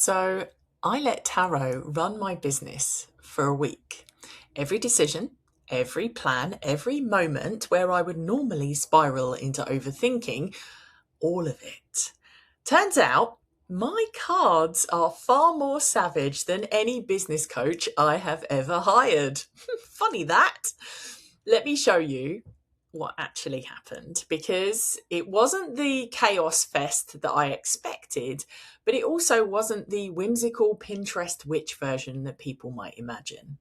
So I let tarot run my business for a week. Every decision, every plan, every moment where I would normally spiral into overthinking, all of it. Turns out my cards are far more savage than any business coach I have ever hired. Funny that. Let me show you what actually happened because it wasn't the chaos fest that I expected, but it also wasn't the whimsical Pinterest witch version that people might imagine.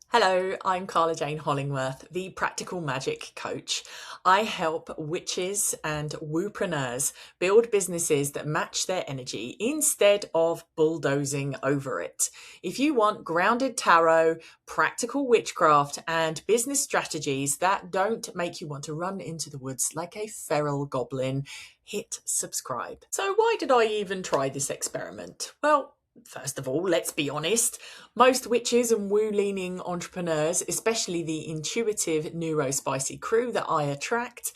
Hello, I'm Carla-Jayne Hollingworth, the Practical Magic Coach. I help witches and woopreneurs build businesses that match their energy instead of bulldozing over it. If you want grounded tarot, practical witchcraft, and business strategies that don't make you want to run into the woods like a feral goblin, hit subscribe. So why did I even try this experiment? Well, first of all, let's be honest. Most witches and woo-leaning entrepreneurs, especially the intuitive neurospicy crew that I attract,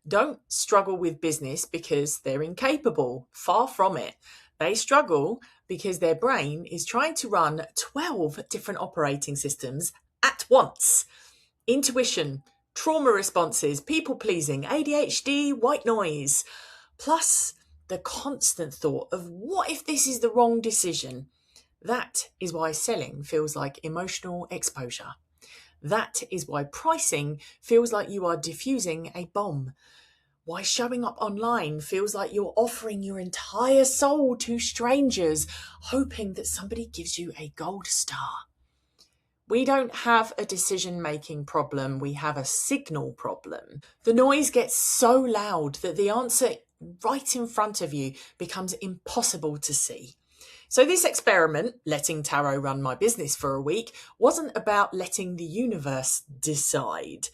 don't struggle with business because they're incapable. Far from it. They struggle because their brain is trying to run 12 different operating systems at once. Intuition, trauma responses, people-pleasing, ADHD, white noise, plus the constant thought of what if this is the wrong decision? That is why selling feels like emotional exposure. That is why pricing feels like you are diffusing a bomb. Why showing up online feels like you're offering your entire soul to strangers, hoping that somebody gives you a gold star. We don't have a decision-making problem, we have a signal problem. The noise gets so loud that the answer right in front of you becomes impossible to see. So this experiment, letting tarot run my business for a week, wasn't about letting the universe decide.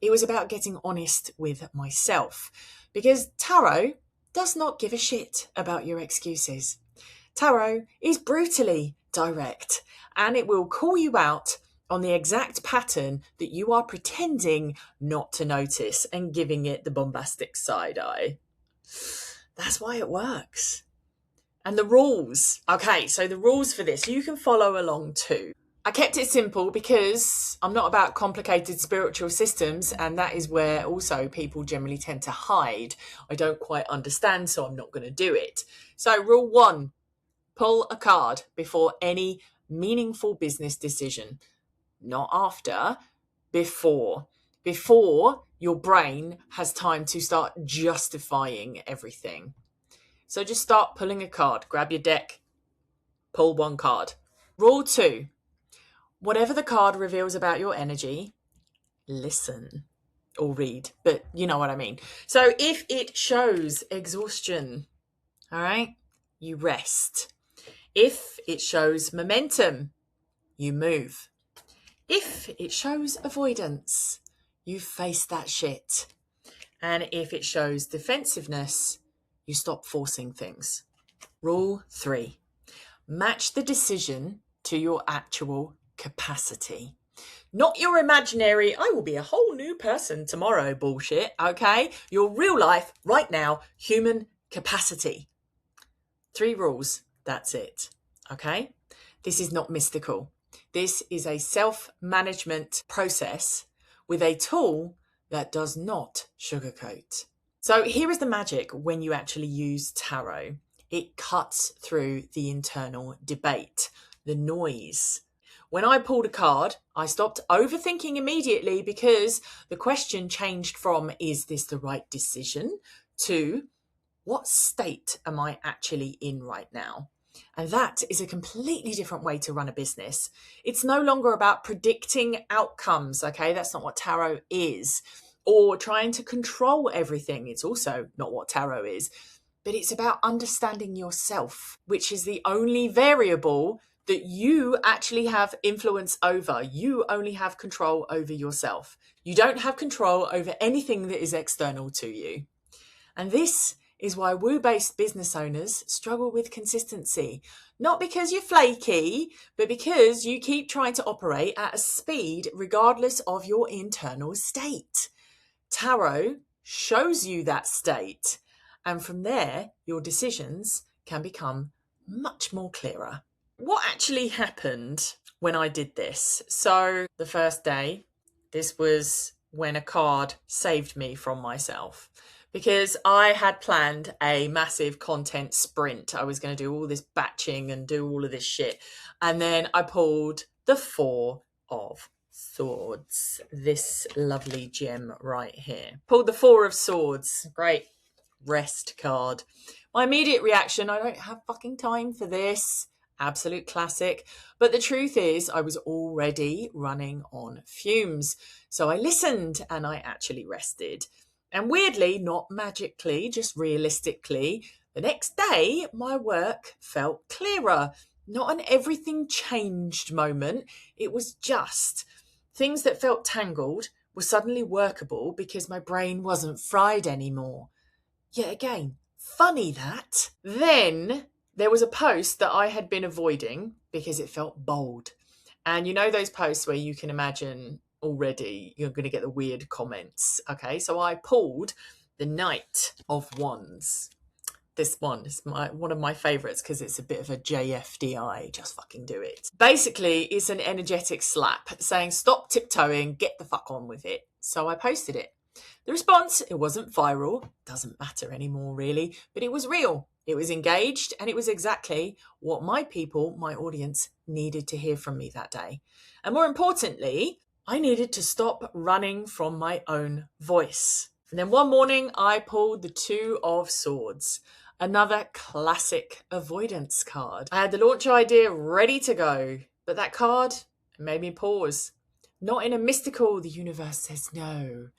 It was about getting honest with myself. Because tarot does not give a shit about your excuses. Tarot is brutally direct, and it will call you out on the exact pattern that you are pretending not to notice and giving it the bombastic side eye. That's why it works. And the rules. Okay, so the rules for this, you can follow along too. I kept it simple because I'm not about complicated spiritual systems, and that is where also people generally tend to hide. I don't quite understand, so I'm not going to do it. So rule 1, pull a card before any meaningful business decision. Not after, before. Before your brain has time to start justifying everything. So just start pulling a card. Grab your deck, pull one card. Rule 2, whatever the card reveals about your energy, listen or read, but you know what I mean. So if it shows exhaustion, all right, you rest. If it shows momentum, you move. If it shows avoidance, you face that shit. And if it shows defensiveness, you stop forcing things. Rule 3, match the decision to your actual capacity. Not your imaginary, I will be a whole new person tomorrow bullshit, okay? Your real life, right now, human capacity. 3 rules, that's it, okay? This is not mystical. This is a self-management process with a tool that does not sugarcoat. So here is the magic when you actually use tarot. It cuts through the internal debate, the noise. When I pulled a card, I stopped overthinking immediately because the question changed from, is this the right decision, to what state am I actually in right now? And that is a completely different way to run a business. It's no longer about predicting outcomes, okay? That's not what tarot is. Or trying to control everything. It's also not what tarot is. But it's about understanding yourself, which is the only variable that you actually have influence over. You only have control over yourself. You don't have control over anything that is external to you. And this is why woo-based business owners struggle with consistency. Not because you're flaky, but because you keep trying to operate at a speed regardless of your internal state. Tarot shows you that state. And from there, your decisions can become much more clearer. What actually happened when I did this? So the first day, this was when a card saved me from myself, because I had planned a massive content sprint. I was going to do all this batching and do all of this shit. And then I pulled the Four of Swords, this lovely gem right here. Pulled the Four of Swords. Great rest card. My immediate reaction, I don't have fucking time for this. Absolute classic. But the truth is, I was already running on fumes. So I listened and I actually rested. And weirdly, not magically, just realistically, the next day, my work felt clearer. Not an everything changed moment. It was just things that felt tangled were suddenly workable because my brain wasn't fried anymore. Yet again, funny that. Then there was a post that I had been avoiding because it felt bold. And you know those posts where you can imagine already you're going to get the weird comments. Okay, so I pulled the Knight of Wands. This one is one of my favourites because it's a bit of a JFDI, just fucking do it. Basically, it's an energetic slap saying stop tiptoeing, get the fuck on with it. So I posted it. The response, it wasn't viral, doesn't matter anymore really, but it was real. It was engaged, and it was exactly what my people, my audience, needed to hear from me that day. And more importantly, I needed to stop running from my own voice. And then one morning, I pulled the Two of Swords, another classic avoidance card. I had the launch idea ready to go, but that card made me pause. Not in a mystical, the universe says no.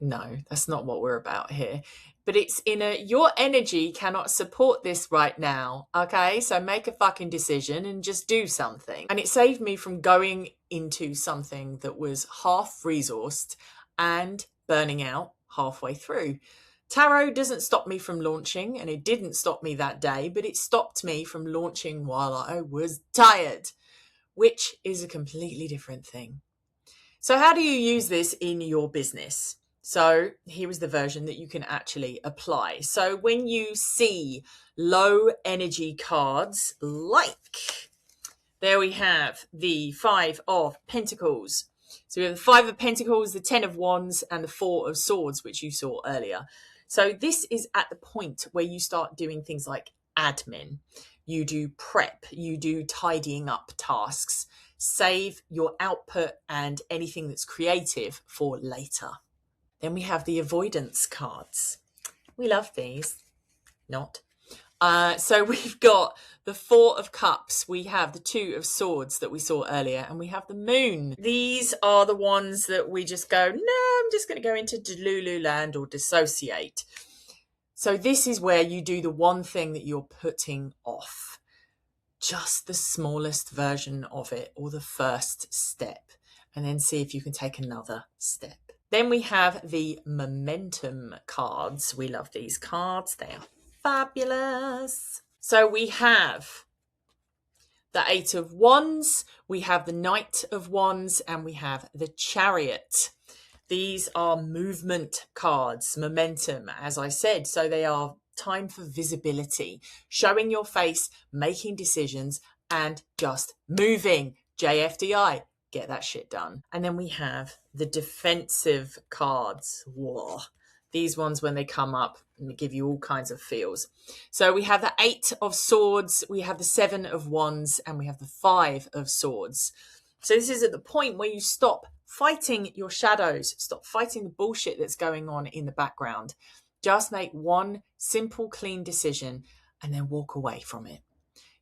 No, that's not what we're about here. But it's in a, your energy cannot support this right now. Okay, so make a fucking decision and just do something. And it saved me from going into something that was half resourced and burning out halfway through. Tarot doesn't stop me from launching, and it didn't stop me that day, but it stopped me from launching while I was tired, which is a completely different thing. So how do you use this in your business? So here is the version that you can actually apply. So when you see low energy cards, like there we have the Five of Pentacles. So we have the Five of Pentacles, the Ten of Wands, and the Four of Swords, which you saw earlier. So this is at the point where you start doing things like admin. You do prep, you do tidying up tasks. Save your output and anything that's creative for later. Then we have the avoidance cards. We love these. Not. So we've got the Four of Cups. We have the Two of Swords that we saw earlier, and we have the Moon. These are the ones that we just go, no, I'm just going to go into Delulu land or dissociate. So this is where you do the one thing that you're putting off. Just the smallest version of it, or the first step, and then see if you can take another step. Then we have the momentum cards. We love these cards. They are fabulous. So we have the Eight of Wands, we have the Knight of Wands, and we have the Chariot. These are movement cards, momentum, as I said. So they are time for visibility, showing your face, making decisions, and just moving. JFDI, get that shit done. And then we have the defensive cards. Whoa. These ones, when they come up, they give you all kinds of feels. So we have the Eight of Swords, we have the Seven of Wands, and we have the Five of Swords. So this is at the point where you stop fighting your shadows, stop fighting the bullshit that's going on in the background. Just make one simple, clean decision and then walk away from it.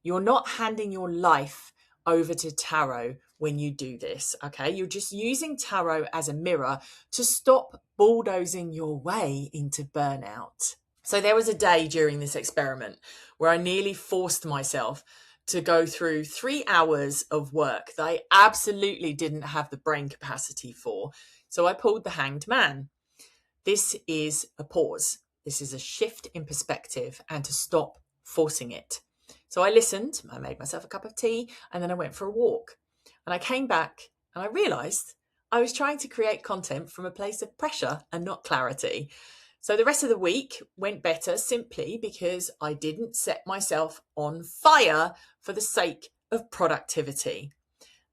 You're not handing your life over to tarot when you do this, okay? You're just using tarot as a mirror to stop bulldozing your way into burnout. So there was a day during this experiment where I nearly forced myself to go through 3 hours of work that I absolutely didn't have the brain capacity for. So I pulled the Hanged Man. This is a pause. This is a shift in perspective and to stop forcing it. So I listened, I made myself a cup of tea, and then I went for a walk. And I came back and I realised I was trying to create content from a place of pressure and not clarity. So the rest of the week went better simply because I didn't set myself on fire for the sake of productivity.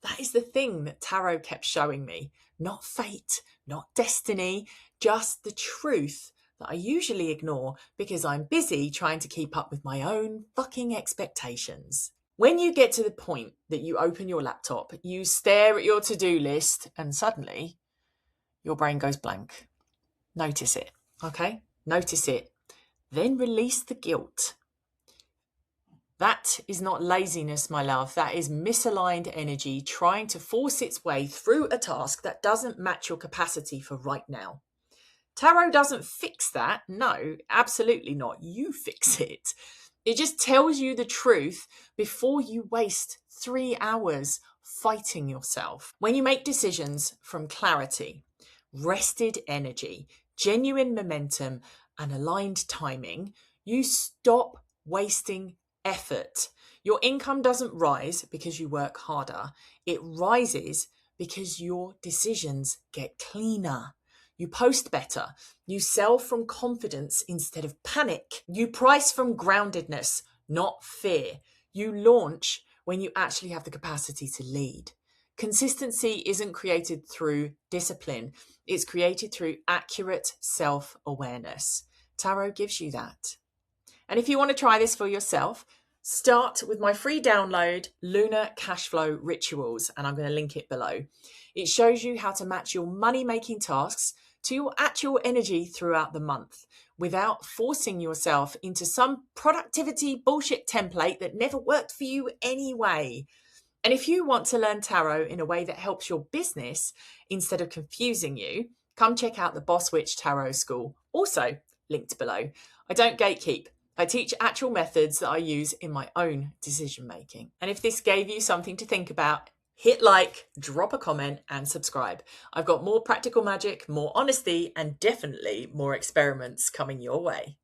That is the thing that tarot kept showing me. Not fate, not destiny, just the truth that I usually ignore because I'm busy trying to keep up with my own fucking expectations. When you get to the point that you open your laptop, you stare at your to-do list and suddenly your brain goes blank. Notice it, okay? Notice it. Then release the guilt. That is not laziness, my love. That is misaligned energy trying to force its way through a task that doesn't match your capacity for right now. Tarot doesn't fix that. No, absolutely not. You fix it. It just tells you the truth before you waste 3 hours fighting yourself. When you make decisions from clarity, rested energy, genuine momentum, and aligned timing, you stop wasting effort. Your income doesn't rise because you work harder. It rises because your decisions get cleaner. You post better. You sell from confidence instead of panic. You price from groundedness, not fear. You launch when you actually have the capacity to lead. Consistency isn't created through discipline. It's created through accurate self-awareness. Tarot gives you that. And if you want to try this for yourself, start with my free download, Lunar Cashflow Rituals, and I'm going to link it below. It shows you how to match your money-making tasks to your actual energy throughout the month without forcing yourself into some productivity bullshit template that never worked for you anyway. And if you want to learn tarot in a way that helps your business instead of confusing you, come check out the Boss Witch Tarot School, also linked below. I don't gatekeep. I teach actual methods that I use in my own decision making. And if this gave you something to think about, hit like, drop a comment and subscribe. I've got more practical magic, more honesty, and definitely more experiments coming your way.